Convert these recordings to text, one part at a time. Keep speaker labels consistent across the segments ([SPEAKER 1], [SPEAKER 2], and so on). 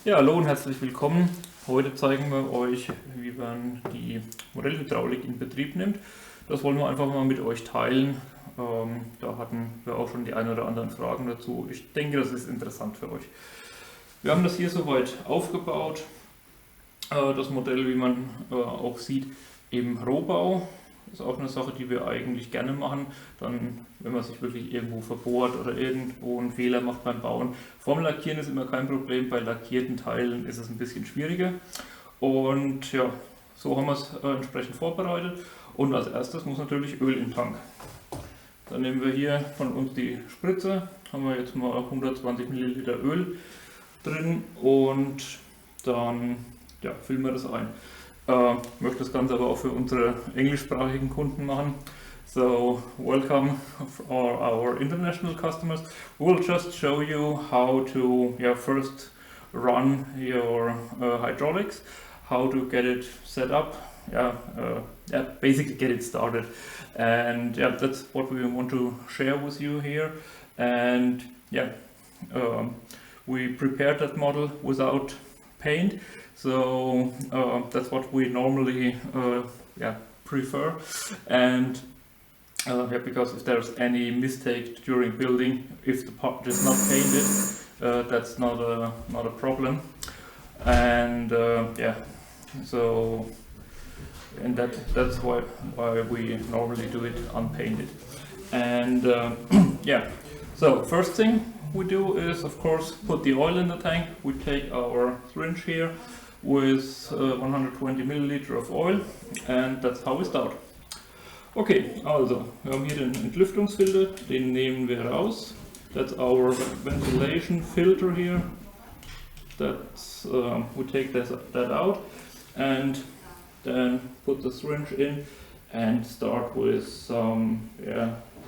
[SPEAKER 1] Ja, hallo und herzlich willkommen. Heute zeigen wir euch, wie man die Modellhydraulik in Betrieb nimmt. Das wollen wir einfach mal mit euch teilen. Da hatten wir auch schon die ein oder anderen Fragen dazu. Ich denke, das ist interessant für euch. Wir haben das hier soweit aufgebaut. Das Modell, wie man auch sieht, im Rohbau. Das ist auch eine Sache, die wir eigentlich gerne machen. Dann, wenn man sich wirklich irgendwo verbohrt oder irgendwo einen Fehler macht beim Bauen. Vorm Lackieren ist immer kein Problem, bei lackierten Teilen ist es ein bisschen schwieriger. Und ja, so haben wir es entsprechend vorbereitet. Und als erstes muss natürlich Öl im Tank. Dann nehmen wir hier von uns die Spritze, haben wir jetzt mal 120 Milliliter Öl drin und dann füllen wir das ein. Ich möchte das Ganze aber auch für unsere englischsprachigen Kunden machen. So, welcome for our international customers. We'll just show you how to first run your hydraulics, how to get it set up, basically get it started. And that's what we want to share with you here. And we prepared that model without paint. So that's what we normally prefer, and because if there's any mistake during building, if the part is not painted, that's not a problem, and that's why we normally do it unpainted, and so first thing we do is, of course, put the oil in the tank. We take our syringe here with 120 Milliliter of oil, and that's how we start. Okay, also, wir haben hier den Entlüftungsfilter, den nehmen wir raus. That's our ventilation filter here. That's we take that out, and then put the syringe in and start with some,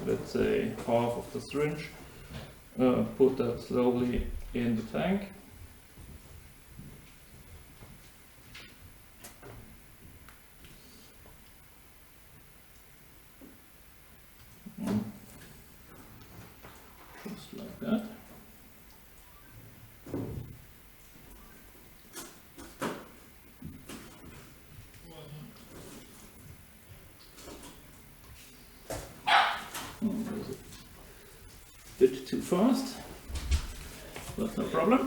[SPEAKER 1] let's say half of the syringe. Put that slowly in the tank. Just like that. Bit too fast, but no problem.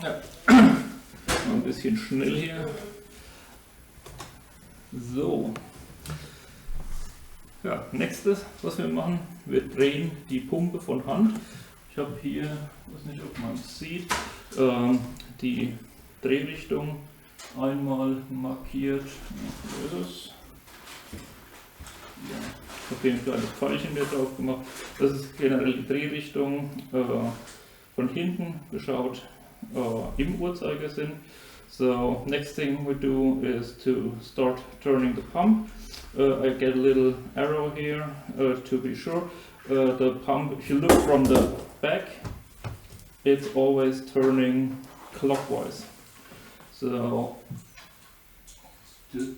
[SPEAKER 1] Ja. Mal ein bisschen schnell hier. So. Ja, nächstes, was wir machen, wir drehen die Pumpe von Hand. Ich habe hier, ich weiß nicht, ob man es sieht, die Drehrichtung einmal markiert. Wo ist es? Ja. Ich habe hier ein kleines Pfeilchen mit drauf gemacht. Das ist generell die Drehrichtung von hinten geschaut im Uhrzeigersinn. So next thing we do is to start turning the pump. I get a little arrow here to be sure. The pump, if you look from the back, it's always turning clockwise. So just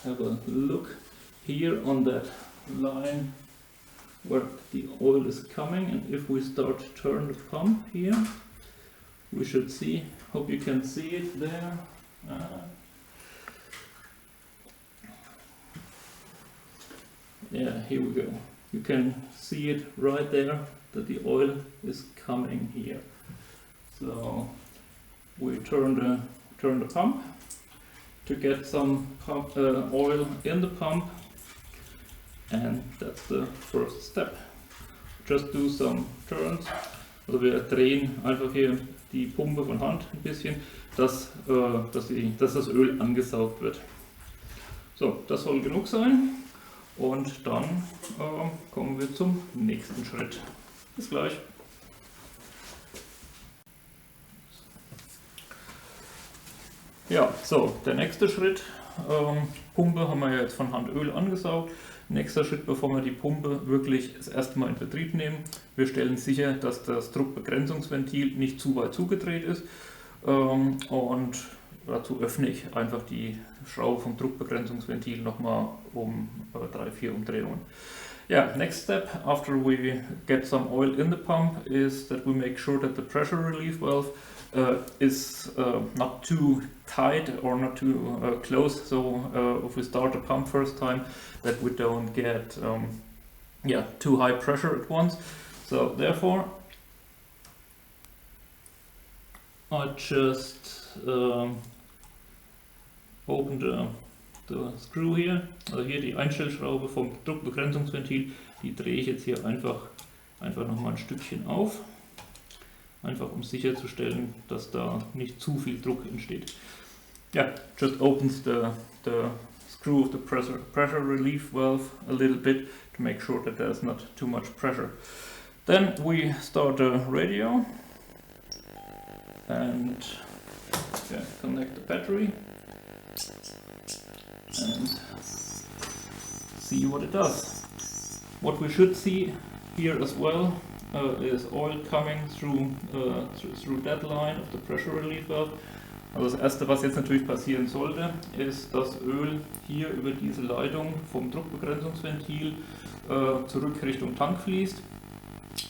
[SPEAKER 1] have a look here on that line where the oil is coming, and if we start to turn the pump here, we should see, hope you can see it there. Here we go. You can see it right there that the oil is coming here. So we turn the pump to get some oil in the pump. And that's the first step. Just do some turns. Also wir drehen einfach hier die Pumpe von Hand ein bisschen, dass das Öl angesaugt wird. So, das soll genug sein. Und dann kommen wir zum nächsten Schritt. Bis gleich. Ja, so, der nächste Schritt. Pumpe haben wir jetzt von Hand Öl angesaugt. Nächster Schritt, bevor wir die Pumpe wirklich das erste Mal in Betrieb nehmen. Wir stellen sicher, dass das Druckbegrenzungsventil nicht zu weit zugedreht ist. Und dazu öffne ich einfach die Schraube vom Druckbegrenzungsventil nochmal um 3-4 Umdrehungen. Yeah, next step after we get some oil in the pump is that we make sure that the pressure relief valve is not too tight or not too close. So if we start the pump first time, that we don't get too high pressure at once. So therefore, I just open the screw here. Also hier die Einstellschraube vom Druckbegrenzungsventil, die drehe ich jetzt hier einfach nochmal ein Stückchen auf. Einfach um sicherzustellen, dass da nicht zu viel Druck entsteht. Yeah, just opens the screw of the pressure relief valve a little bit to make sure that there's not too much pressure. Then we start the radio and connect the battery and see what it does. What we should see here as well is oil coming through that line of the pressure relief valve. Also das erste, was jetzt natürlich passieren sollte, ist, dass Öl hier über diese Leitung vom Druckbegrenzungsventil zurück Richtung Tank fließt.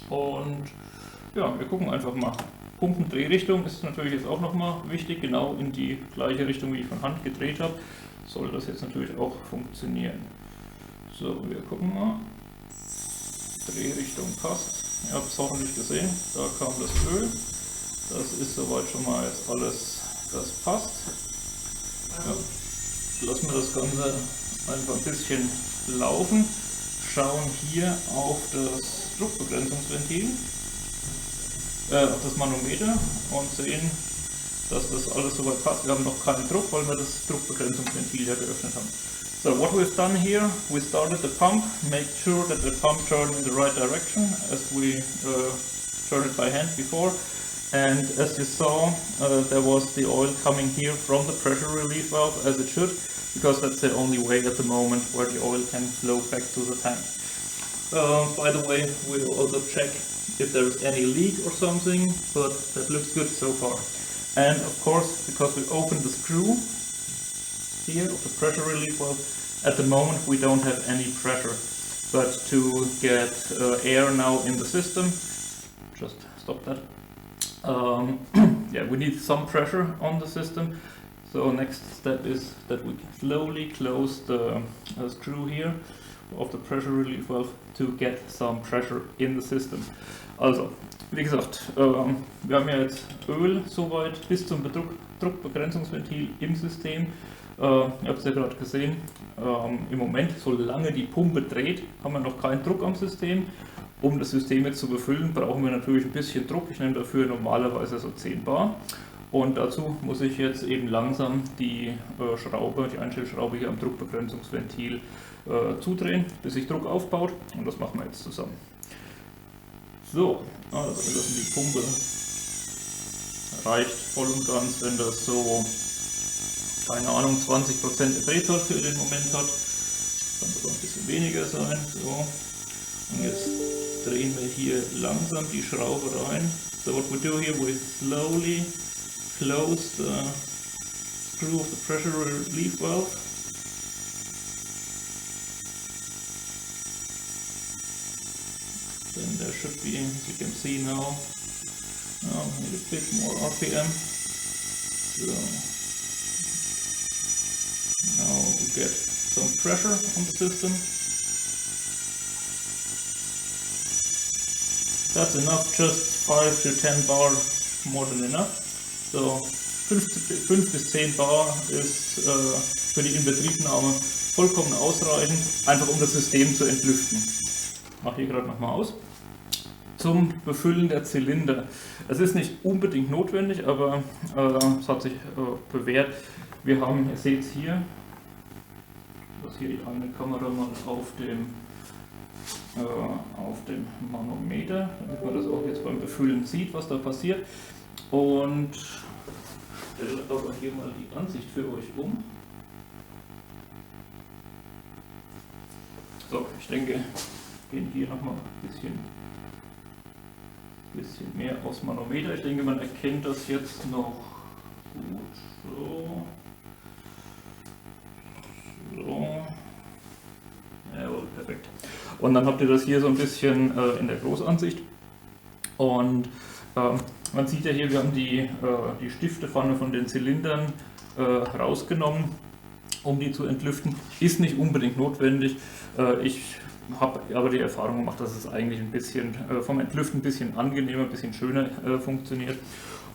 [SPEAKER 1] Und ja, wir gucken einfach mal. Pumpendrehrichtung ist natürlich jetzt auch nochmal wichtig, genau in die gleiche Richtung, wie ich von Hand gedreht habe, soll das jetzt natürlich auch funktionieren. So, wir gucken mal. Drehrichtung passt. Ihr habt es hoffentlich gesehen, da kam das Öl. Das ist soweit schon mal jetzt alles, das passt. Ja. Lassen wir das Ganze einfach ein bisschen laufen. Schauen hier auf das Druckbegrenzungsventil, auf das Manometer und sehen, dass das alles soweit passt. Wir haben noch keinen Druck, weil wir das Druckbegrenzungsventil ja geöffnet haben. So what we've done here, we started the pump, make sure that the pump turned in the right direction as we turned it by hand before. And as you saw, there was the oil coming here from the pressure relief valve as it should, because that's the only way at the moment where the oil can flow back to the tank. By the way, we'll also check if there's any leak or something, but that looks good so far. And of course, because we opened the screw here of the pressure relief valve, at the moment we don't have any pressure. But to get air now in the system, just stop that. Yeah, we need some pressure on the system. So next step is that we slowly close the screw here of the pressure relief valve to get some pressure in the system. Also, wie gesagt, wir haben ja jetzt Öl soweit bis zum Druckbegrenzungsventil im System. Ihr habt es ja gerade gesehen, im Moment, solange die Pumpe dreht, haben wir noch keinen Druck am System. Um das System jetzt zu befüllen, brauchen wir natürlich ein bisschen Druck. Ich nehme dafür normalerweise so 10 Bar. Und dazu muss ich jetzt eben langsam die Schraube, die Einstellschraube hier am Druckbegrenzungsventil zudrehen, bis sich Druck aufbaut. Und das machen wir jetzt zusammen. So, also wir lassen die Pumpe, reicht voll und ganz, wenn das so, keine Ahnung, 20% Drehzahl für den Moment hat. Kann sogar ein bisschen weniger sein. So. Und jetzt drehen wir hier langsam die Schraube rein. So what we do here, we slowly close the screw of the pressure relief valve. Then there should be, as you can see now, need a bit more RPM. So now we get some pressure on the system. That's enough, just 5 to 10 bar, more than enough. So 5 bis 10 Bar ist für die Inbetriebnahme vollkommen ausreichend, einfach um das System zu entlüften. Ich mache hier gerade nochmal aus. Zum Befüllen der Zylinder. Es ist nicht unbedingt notwendig, aber es hat sich bewährt. Wir haben, ihr seht es hier, das hier die eine Kamera mal auf dem Manometer, damit man das auch jetzt beim Befüllen sieht, was da passiert. Und stelle aber hier mal die Ansicht für euch um. So, ich denke, wir gehen hier nochmal ein bisschen mehr aufs Manometer. Ich denke, man erkennt das jetzt noch gut. So. Jawohl, perfekt. Und dann habt ihr das hier so ein bisschen in der Großansicht. Und man sieht ja hier, wir haben die Stiftepfanne von den Zylindern rausgenommen, um die zu entlüften. Ist nicht unbedingt notwendig. Ich habe aber die Erfahrung gemacht, dass es eigentlich ein bisschen vom Entlüften ein bisschen angenehmer, ein bisschen schöner funktioniert.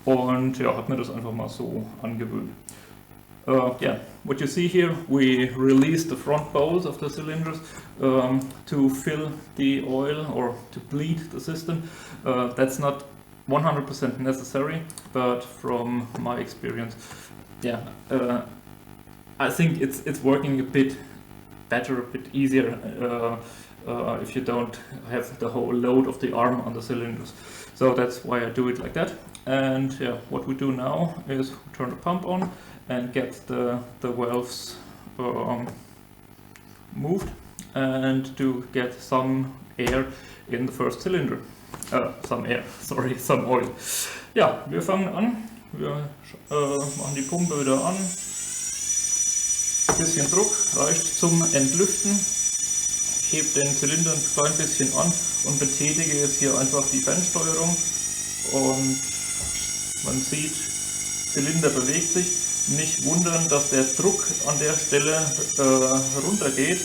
[SPEAKER 1] Und ja, habe mir das einfach mal so angewöhnt. Yeah, what you see here, we release the front bowls of the cylinders to fill the oil or to bleed the system. That's not 100% necessary, but from my experience, yeah, I think it's working a bit better, a bit easier if you don't have the whole load of the arm on the cylinders. So that's why I do it like that. And yeah, what we do now is turn the pump on and get the valves moved and to get some air in the first cylinder. Some oil. Ja, wir fangen an. Wir machen die Pumpe wieder an. Ein bisschen Druck reicht zum Entlüften. Ich hebe den Zylinder ein klein bisschen an und betätige jetzt hier einfach die Fernsteuerung. Und man sieht, Zylinder bewegt sich. Nicht wundern, dass der Druck an der Stelle runtergeht.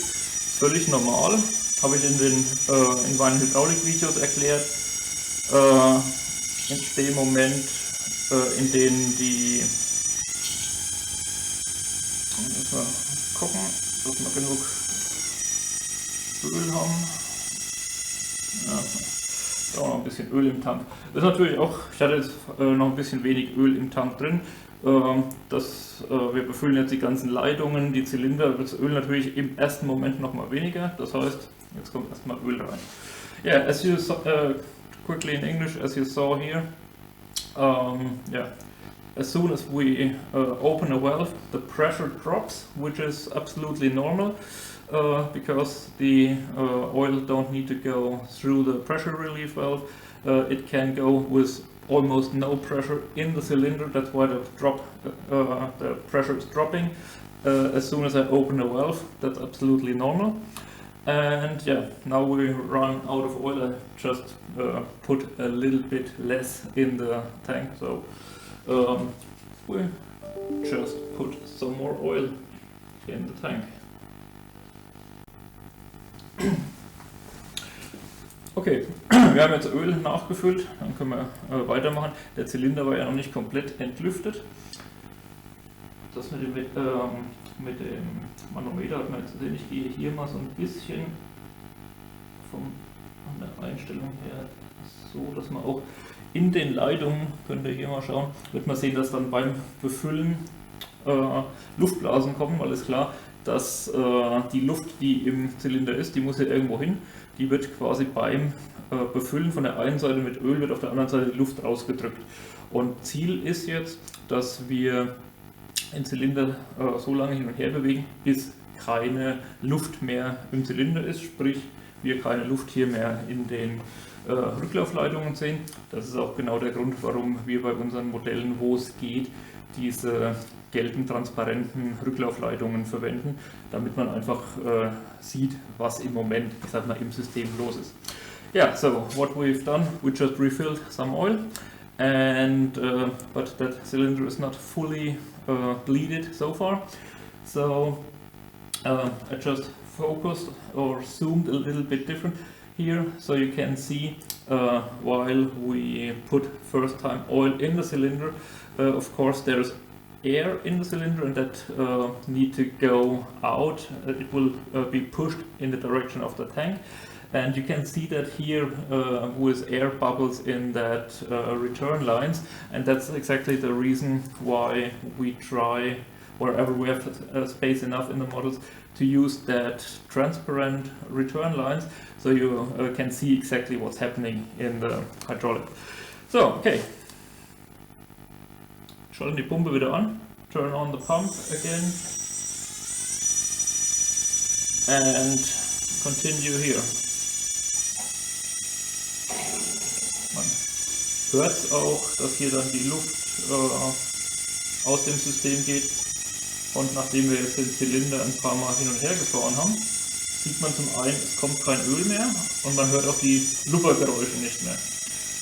[SPEAKER 1] Völlig normal. Habe ich in meinen Hydraulik-Videos erklärt. In dem Moment, in dem die... Müssen wir gucken, dass wir genug Öl haben. Ja, da auch noch ein bisschen Öl im Tank. Das ist natürlich auch, ich hatte jetzt noch ein bisschen wenig Öl im Tank drin. Wir befüllen jetzt die ganzen Leitungen, die Zylinder, das Öl natürlich im ersten Moment noch mal weniger. Das heißt, jetzt kommt erstmal Öl rein. Yeah, as you saw, quickly in English, as you saw here, yeah. As soon as we open a valve, the pressure drops, which is absolutely normal because the oil don't need to go through the pressure relief valve. It can go with almost no pressure in the cylinder. That's why the pressure is dropping as soon as I open the valve. That's absolutely normal. And yeah, now we run out of oil. I just put a little bit less in the tank. So. We just put some more oil in the tank. Okay, wir haben jetzt Öl nachgefüllt, dann können wir weitermachen. Der Zylinder war ja noch nicht komplett entlüftet. Das mit dem Manometer hat man jetzt gesehen. Ich gehe hier mal so ein bisschen an der Einstellung her so, dass man auch in den Leitungen, könnt ihr hier mal schauen, wird man sehen, dass dann beim Befüllen Luftblasen kommen, weil ist klar, dass die Luft, die im Zylinder ist, die muss ja irgendwo hin. Die wird quasi beim Befüllen von der einen Seite mit Öl, wird auf der anderen Seite die Luft rausgedrückt. Und Ziel ist jetzt, dass wir den Zylinder so lange hin und her bewegen, bis keine Luft mehr im Zylinder ist, sprich wir keine Luft hier mehr in den Rücklaufleitungen sehen. Das ist auch genau der Grund, warum wir bei unseren Modellen, wo es geht, diese gelben, transparenten Rücklaufleitungen verwenden, damit man einfach sieht, was im Moment, ich sag mal, im System los ist. Yeah, so what we've done, we just refilled some oil, and but that cylinder is not fully bleeded so far. So I just focused or zoomed a little bit different here, so you can see while we put first time oil in the cylinder, of course there's air in the cylinder and that need to go out. It will be pushed in the direction of the tank, and you can see that here with air bubbles in that return lines, and that's exactly the reason why we try, wherever we have space enough in the models, to use that transparent return lines, so you can see exactly what's happening in the hydraulic. So, okay. Schalten die Pumpe wieder an, turn on the pump again, and continue here. Man hört es auch, dass hier dann die Luft aus dem System geht. Und nachdem wir jetzt den Zylinder ein paar Mal hin und her gefahren haben, sieht man zum einen, es kommt kein Öl mehr und man hört auch die Lubbergeräusche nicht mehr.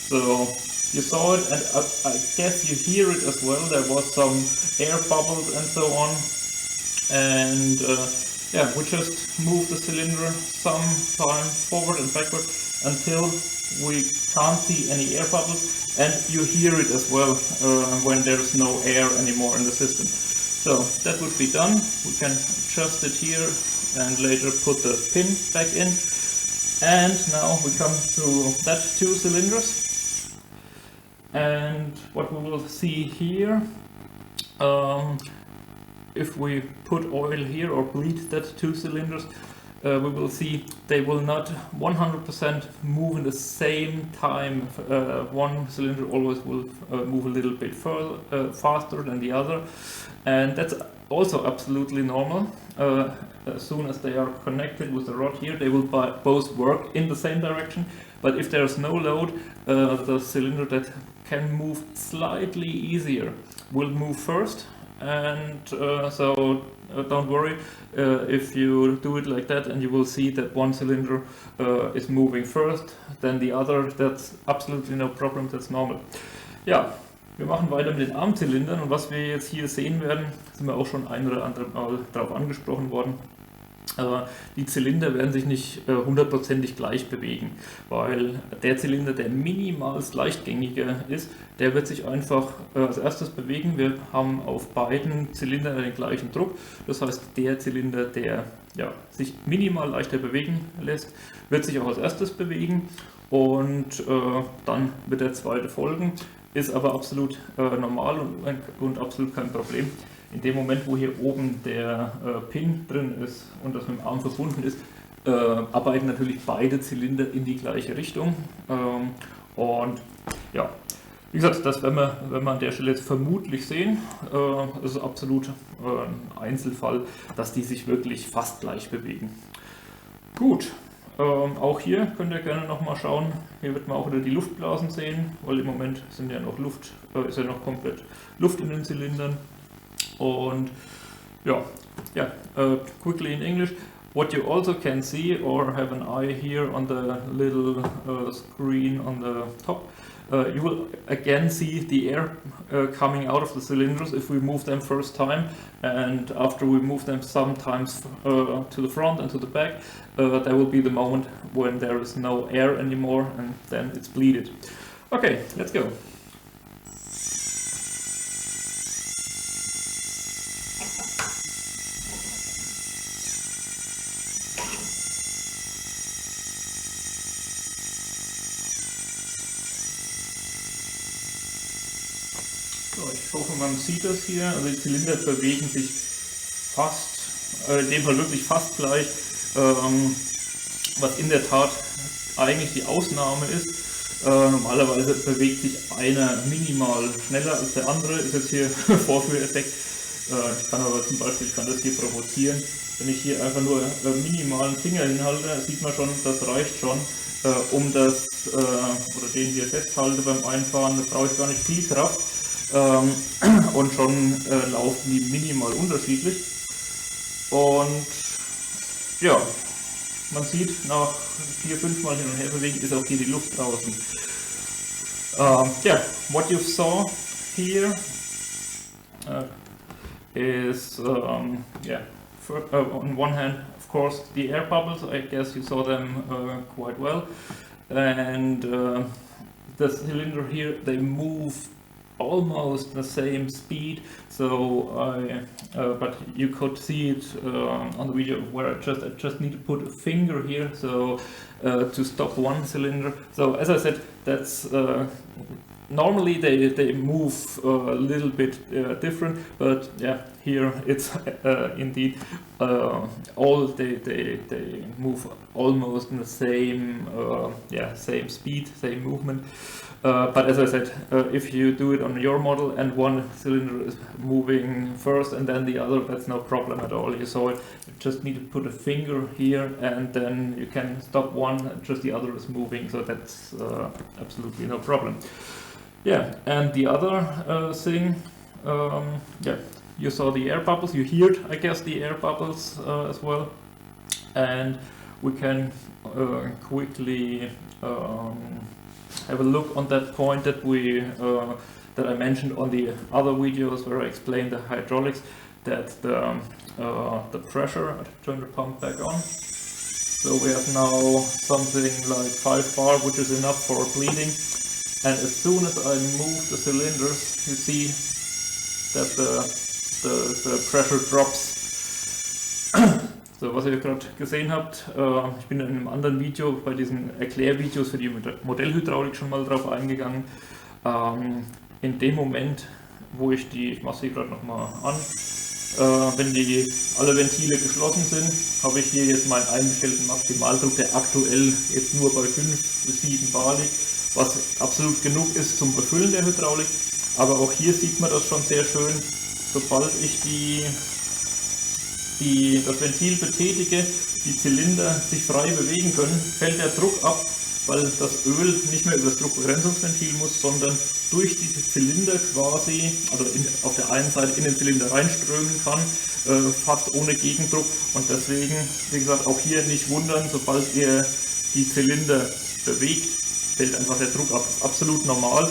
[SPEAKER 1] So you saw it, and I guess you hear it as well. There was some air bubbles and so on, and yeah, we just move the cylinder sometime forward and backward until we can't see any air bubbles, and you hear it as well when there's no air anymore in the system. So that would be done. We can adjust it here and later put the pin back in. And now we come to that 2 cylinders. And what we will see here, if we put oil here or bleed that 2 cylinders, we will see they will not 100% move in the same time. One cylinder always will move a little bit further, faster than the other, and that's also absolutely normal. As soon as they are connected with the rod here, they will both work in the same direction, but if there's no load, the cylinder that can move slightly easier will move first, and so don't worry if you do it like that, and you will see that one cylinder is moving first, then the other. That's absolutely no problem, that's normal. Ja, wir machen weiter mit den Armzylindern, und was wir jetzt hier sehen werden, sind wir auch schon ein oder andere Mal darauf angesprochen worden. Die Zylinder werden sich nicht hundertprozentig gleich bewegen, weil der Zylinder, der minimalst leichtgängiger ist, der wird sich einfach als erstes bewegen. Wir haben auf beiden Zylindern den gleichen Druck, das heißt, der Zylinder, der sich minimal leichter bewegen lässt, wird sich auch als erstes bewegen, und dann wird der zweite folgen, ist aber absolut normal und absolut kein Problem. In dem Moment, wo hier oben der Pin drin ist und das mit dem Arm verbunden ist, arbeiten natürlich beide Zylinder in die gleiche Richtung. Und ja, wie gesagt, das werden wir an der Stelle jetzt vermutlich sehen. Es ist absolut ein Einzelfall, dass die sich wirklich fast gleich bewegen. Gut, auch hier könnt ihr gerne nochmal schauen. Hier wird man auch wieder die Luftblasen sehen, weil im Moment sind ja noch ist ja noch komplett Luft in den Zylindern. And quickly in English, what you also can see or have an eye here on the little screen on the top, you will again see the air coming out of the cylinders if we move them first time, and after we move them sometimes to the front and to the back, there will be the moment when there is no air anymore, and then it's bleeded. Okay, let's go. So, ich hoffe, man sieht das hier. Also die Zylinder bewegen sich fast, in dem Fall wirklich fast gleich, was in der Tat eigentlich die Ausnahme ist. Normalerweise bewegt sich einer minimal schneller als der andere, ist jetzt hier Vorführeffekt. Ich kann aber zum Beispiel, das hier provozieren. Wenn ich hier einfach nur minimalen Finger hinhalte, sieht man schon, das reicht schon, um das, oder den hier festhalte beim Einfahren, da brauche ich gar nicht viel Kraft. Und schon laufen die minimal unterschiedlich, und ja, man sieht, nach 4-5 Mal hin und her bewegen ist auch hier die Luft draußen. What you saw here is on one hand, of course, the air bubbles. I guess you saw them quite well, and the cylinder here, they move almost the same speed, so but you could see it on the video where I just need to put a finger here, so to stop one cylinder. So as I said, that's normally they move a little bit different, but yeah, here it's indeed all they move almost in the same same speed, same movement. But as I said, if you do it on your model and one cylinder is moving first and then the other, that's no problem at all. You saw it, you just need to put a finger here and then you can stop one, just the other is moving, so that's absolutely no problem. Yeah, and the other thing, you saw the air bubbles, you heard, I guess, the air bubbles as well. and we can quickly have a look on that point that that I mentioned on the other videos where I explained the hydraulics, that the pressure, I turn the pump back on. So we have now something like 5 bar, which is enough for bleeding. And as soon as I move the cylinders, you see that the pressure drops. So, was ihr gerade gesehen habt, ich bin in einem anderen Video, bei diesen Erklärvideos für die Modellhydraulik schon mal drauf eingegangen. In dem Moment, wo ich mache sie gerade nochmal an, wenn alle Ventile geschlossen sind, habe ich hier jetzt meinen eingestellten Maximaldruck, der aktuell jetzt nur bei 5 bis 7 bar liegt, was absolut genug ist zum Befüllen der Hydraulik. Aber auch hier sieht man das schon sehr schön, sobald ich das Ventil betätige, die Zylinder sich frei bewegen können, fällt der Druck ab, weil das Öl nicht mehr über das Druckbegrenzungsventil muss, sondern durch diese Zylinder quasi, also auf der einen Seite in den Zylinder reinströmen kann, fast ohne Gegendruck. Und deswegen, wie gesagt, auch hier nicht wundern, sobald ihr die Zylinder bewegt, fällt einfach der Druck ab. Das ist absolut normal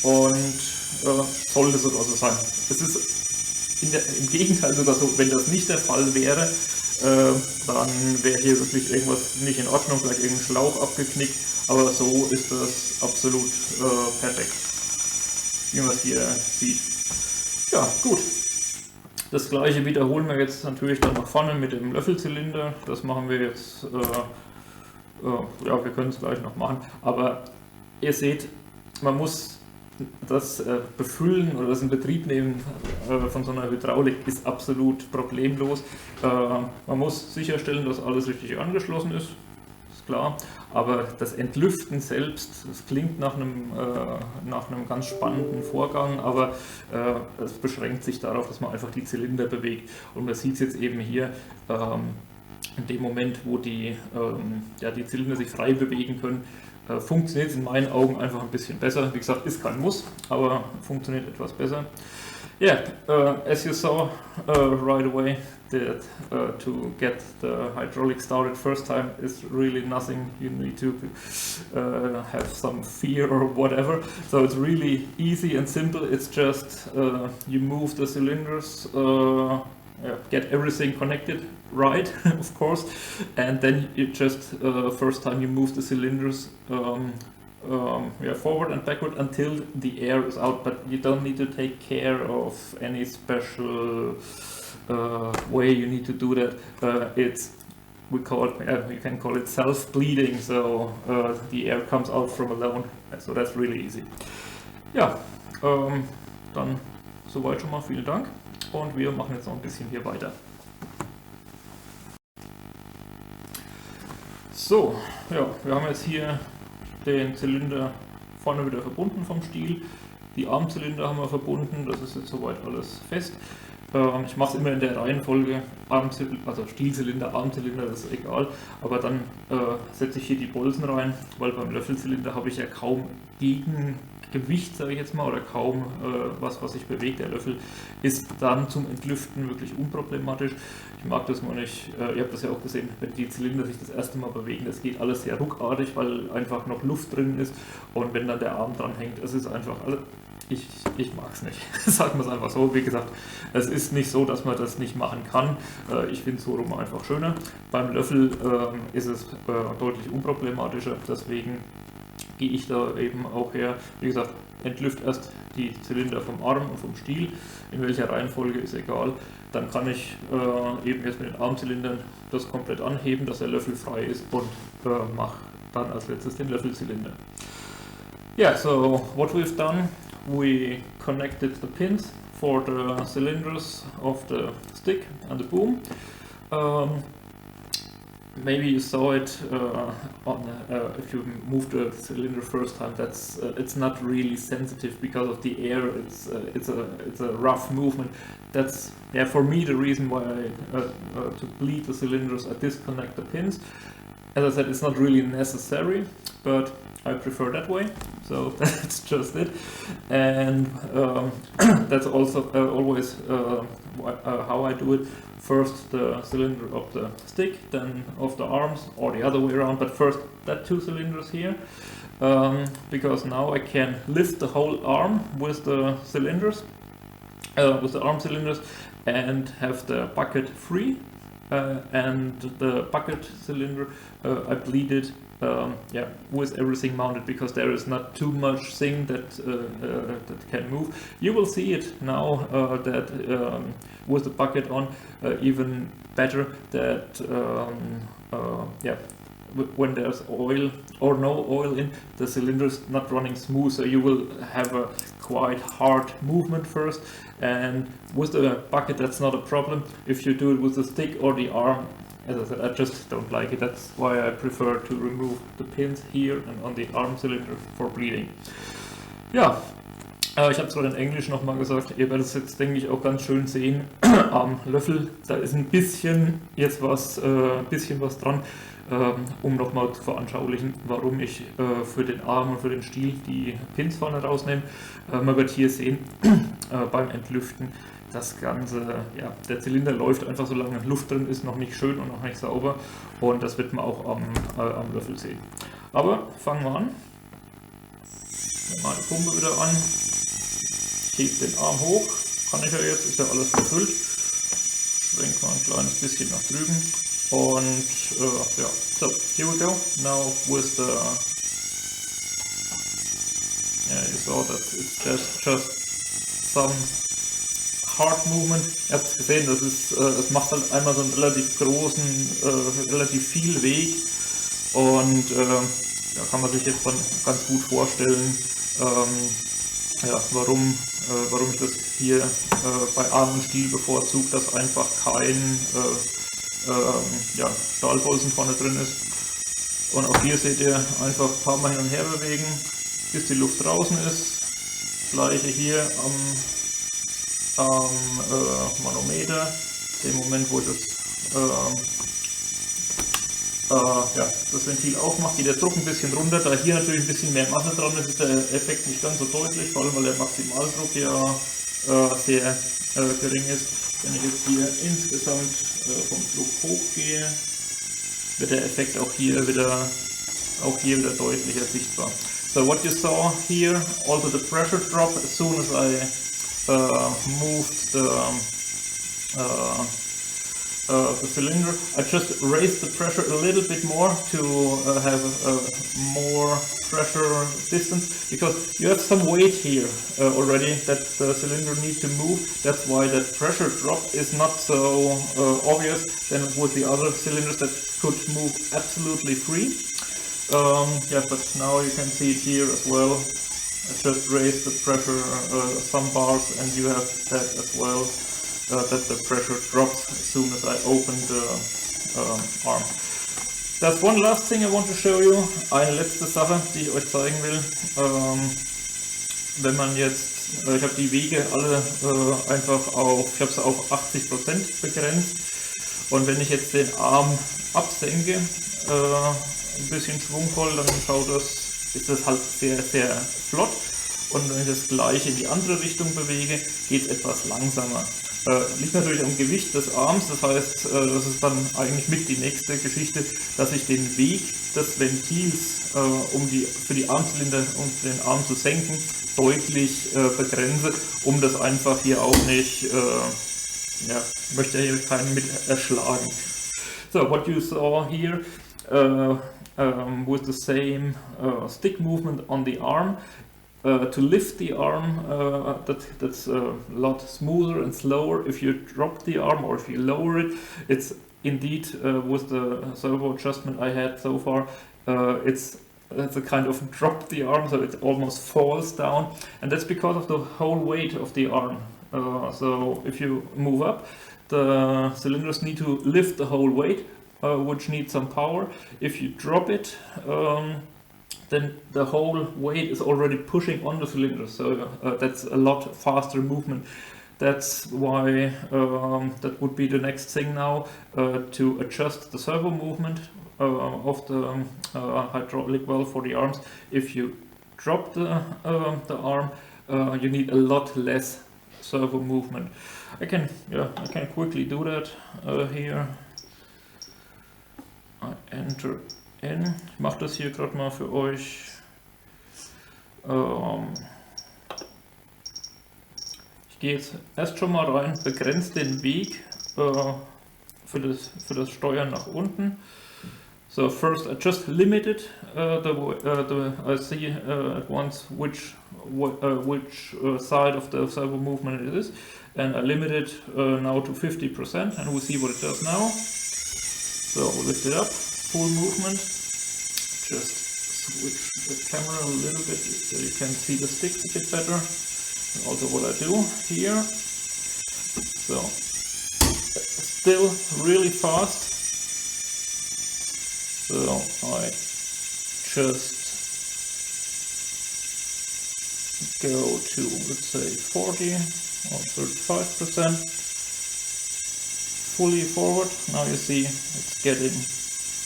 [SPEAKER 1] und sollte sogar so sein. Es ist im Gegenteil sogar so, wenn das nicht der Fall wäre, dann wäre hier wirklich irgendwas nicht in Ordnung, vielleicht irgendein Schlauch abgeknickt, aber so ist das absolut perfekt, wie man es hier sieht. Ja, gut. Das gleiche wiederholen wir jetzt natürlich dann nach vorne mit dem Löffelzylinder. Das machen wir jetzt, ja, wir können es gleich noch machen, aber ihr seht, man muss das Befüllen oder das Inbetriebnehmen von so einer Hydraulik ist absolut problemlos. Man muss sicherstellen, dass alles richtig angeschlossen ist klar, aber das Entlüften selbst, das klingt nach einem ganz spannenden Vorgang, aber es beschränkt sich darauf, dass man einfach die Zylinder bewegt. Und man sieht es jetzt eben hier, in dem Moment, wo die Zylinder sich frei bewegen können, funktioniert es in meinen Augen einfach ein bisschen besser. Wie gesagt, ist kein Muss, aber funktioniert etwas besser. Yeah, as you saw right away, that to get the hydraulic started first time is really nothing. You need to have some fear or whatever. So it's really easy and simple. It's just you move the cylinders, get everything connected right, of course, and then you just first time you move the cylinders forward and backward until the air is out, but you don't need to take care of any special way you need to do that. You can call it self-bleeding, so the air comes out from alone, so that's really easy. Ja, dann soweit schon mal, vielen Dank und wir machen jetzt noch ein bisschen hier weiter. So, ja, wir haben jetzt hier den Zylinder vorne wieder verbunden vom Stiel. Die Armzylinder haben wir verbunden, das ist jetzt soweit alles fest. Ich mache es immer in der Reihenfolge, also Stielzylinder, Armzylinder, das ist egal. Aber dann setze ich hier die Bolzen rein, weil beim Löffelzylinder habe ich ja kaum Gegengewicht, sage ich jetzt mal, oder kaum was sich bewegt. Der Löffel ist dann zum Entlüften wirklich unproblematisch. Ich mag das mal nicht, ihr habt das ja auch gesehen, wenn die Zylinder sich das erste Mal bewegen, das geht alles sehr ruckartig, weil einfach noch Luft drin ist und wenn dann der Arm dran hängt, es ist einfach alles. Ich mag es nicht, sagen wir es einfach so. Wie gesagt, es ist nicht so, dass man das nicht machen kann. Ich finde es so rum einfach schöner. Beim Löffel ist es deutlich unproblematischer, deswegen gehe ich da eben auch her. Wie gesagt, entlüft erst die Zylinder vom Arm und vom Stiel, in welcher Reihenfolge ist egal. Dann kann ich eben jetzt mit den Armzylindern das komplett anheben, dass der Löffel frei ist und mache dann als letztes den Löffelzylinder. Yeah, so what we've done, we connected the pins for the cylinders of the stick and the boom. Maybe you saw it if you move the cylinder first time. That's it's not really sensitive because of the air. It's a rough movement. That's for me the reason why to bleed the cylinders I disconnect the pins. as I said, it's not really necessary, but I prefer that way, so that's just it. And that's also always how I do it. First the cylinder of the stick, then of the arms, or the other way around, but first that 2 cylinders here, because now I can lift the whole arm with the cylinders, with the arm cylinders, and have the bucket free. And the bucket cylinder I bleeded with everything mounted, because there is not too much thing that that can move. You will see it now that with the bucket on, even better that when there's oil or no oil in, the cylinder is not running smooth, so you will have a quite hard movement first. And with the bucket that's not a problem. If you do it with the stick or the arm, as I said, I just don't like it. That's why I prefer to remove the pins here and on the arm cylinder for bleeding. Ja, ich habe es gerade in Englisch nochmal gesagt, ihr werdet es jetzt, denke ich, auch ganz schön sehen am Löffel. Da ist ein bisschen jetzt was dran, um nochmal zu veranschaulichen, warum ich für den Arm und für den Stiel die Pins vorne rausnehme. Man wird hier sehen, beim Entlüften, das Ganze, ja, der Zylinder läuft einfach, solange Luft drin ist, noch nicht schön und noch nicht sauber, und das wird man auch am Löffel sehen. Aber fangen wir an. Mal die Pumpe wieder an. Ich hebe den Arm hoch, kann ich ja jetzt, ist ja alles gefüllt. Schwenk mal ein kleines bisschen nach drüben. Und ja, so here we go. Now with the you saw that it's just some hard movement. Ihr habt es gesehen, das ist, es macht halt einmal so einen relativ großen, relativ viel Weg, und da kann man sich jetzt dann ganz gut vorstellen, ja, warum ich das hier bei Arm und Stiel bevorzuge, dass einfach kein ja, Stahlbolzen vorne drin ist. Und auch hier seht ihr, einfach ein paar Mal hin und her bewegen, bis die Luft draußen ist. Das gleiche hier am Manometer, dem Moment, wo ich das Ventil aufmacht, geht der Druck ein bisschen runter. Da hier natürlich ein bisschen mehr Masse dran ist, ist der Effekt nicht ganz so deutlich, vor allem weil der Maximaldruck ja sehr gering ist. Wenn ich jetzt hier insgesamt vom Druck hochgehe, wird der Effekt auch hier wieder deutlicher sichtbar. So what you saw here, also the pressure drop as soon as I moved the cylinder. I just raised the pressure a little bit more to have more pressure distance, because you have some weight here already that the cylinder needs to move. That's why that pressure drop is not so obvious than with the other cylinders that could move absolutely free. Yeah, but now you can see it here as well. I just raised the pressure some bars, and you have that as well. That the pressure drops as soon as I open the arm. That's one last thing I want to show you. Eine letzte Sache, die ich euch zeigen will. Wenn man jetzt, ich habe die Wege alle einfach auf, ich habe sie auf 80% begrenzt. Und wenn ich jetzt den Arm absenke, ein bisschen schwungvoll, dann ist das halt sehr, sehr flott. Und wenn ich das gleiche in die andere Richtung bewege, geht es etwas langsamer. Liegt natürlich am Gewicht des Arms, das heißt, das ist dann eigentlich mit die nächste Geschichte, dass ich den Weg des Ventils, für die Armzylinder, um den Arm zu senken, deutlich begrenze, um das einfach hier auch nicht, ja, möchte hier keinen mit erschlagen. So, what you saw here with the same stick movement on the arm. To lift the arm, that's a lot smoother and slower. If you drop the arm or if you lower it, it's indeed with the servo adjustment I had so far, it's a kind of drop the arm, so it almost falls down, and that's because of the whole weight of the arm. So if you move up, the cylinders need to lift the whole weight, which needs some power. If you drop it, then the whole weight is already pushing on the cylinder, so that's a lot faster movement That's why that would be the next thing now, to adjust the servo movement of the hydraulic valve for the arms. If you drop the arm, you need a lot less servo movement. I can quickly do that here. I enter in. Ich mache das hier gerade mal für euch. Ich gehe jetzt erst schon mal rein, begrenze den Weg für das Steuern nach unten. So first I just limited I see at once which side of the servo movement it is, and I limit it now to 50%, and we'll see what it does now. So we'll lift it up, full movement. Just switch the camera a little bit so you can see the stick a bit better. And also what I do here. So still really fast. So I just go to, let's say, 40 or 35%, fully forward. Now you see it's getting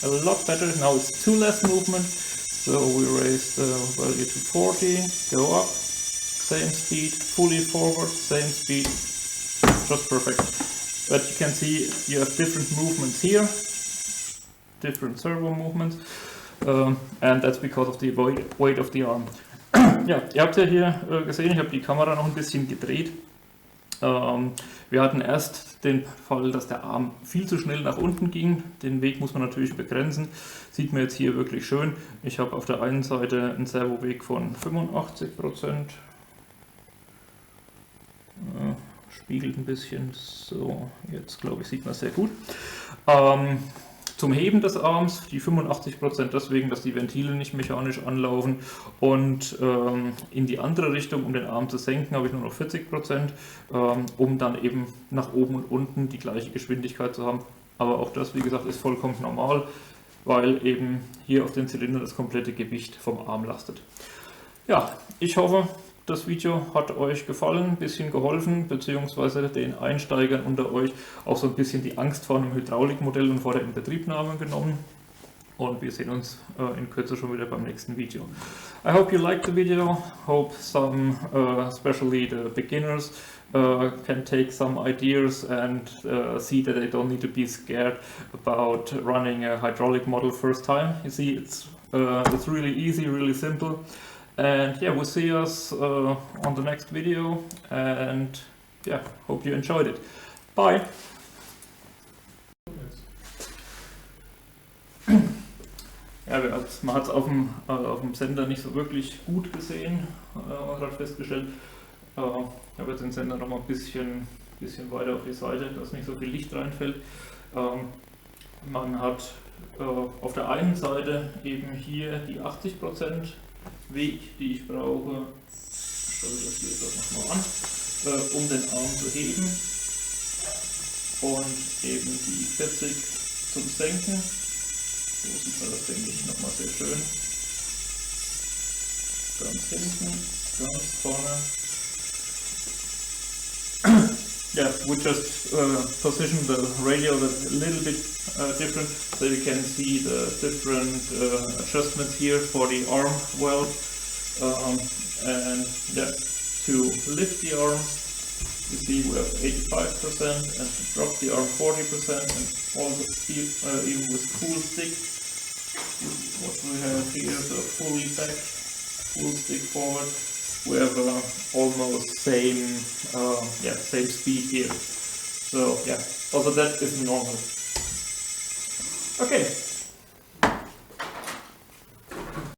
[SPEAKER 1] a lot better. Now it's 2 less movement. So we raise the value to 40, go up, same speed, fully forward, same speed, just perfect. But you can see you have different movements here, different servo movements, and that's because of the weight of the arm. Ja, ihr habt ja hier gesehen, ich habe die Kamera noch ein bisschen gedreht. Wir hatten erst den Fall, dass der Arm viel zu schnell nach unten ging. Den Weg muss man natürlich begrenzen. Sieht man jetzt hier wirklich schön. Ich habe auf der einen Seite einen Servoweg von 85%. Spiegelt ein bisschen. So, jetzt glaube ich, sieht man es sehr gut. Zum Heben des Arms die 85%, deswegen, dass die Ventile nicht mechanisch anlaufen, und in die andere Richtung, um den Arm zu senken, habe ich nur noch 40%, um dann eben nach oben und unten die gleiche Geschwindigkeit zu haben. Aber auch das, wie gesagt, ist vollkommen normal, weil eben hier auf den Zylinder das komplette Gewicht vom Arm lastet. Ja, ich hoffe, das Video hat euch gefallen, ein bisschen geholfen, beziehungsweise den Einsteigern unter euch auch so ein bisschen die Angst vor einem Hydraulikmodell und vor der Inbetriebnahme genommen. Und wir sehen uns in Kürze schon wieder beim nächsten Video. I hope you liked the video. Hope some, especially the beginners, can take some ideas and see that they don't need to be scared about running a hydraulic model first time. You see, it's really easy, really simple. And yeah, we'll see us on the next video, and yeah, hope you enjoyed it. Bye! Ja, man hat es auf dem Sender nicht so wirklich gut gesehen, gerade festgestellt. Ich habe jetzt den Sender noch mal ein bisschen weiter auf die Seite, dass nicht so viel Licht reinfällt. Man hat auf der einen Seite eben hier die 80% Weg, die ich brauche. Ich schaue das hier nochmal an, um den Arm zu heben, und eben die 40 zum Senken. So sieht man das, denke ich, nochmal sehr schön. Ganz hinten, ganz vorne. Yeah, we just position the radio a little bit different, so you can see the different adjustments here for the arm valve, and yeah, to lift the arm, you see we have 85%, and to drop the arm 40%, and also even with full stick, what we have here, so fully back, full stick forward. We have almost same speed here. So yeah, also that is normal. Okay.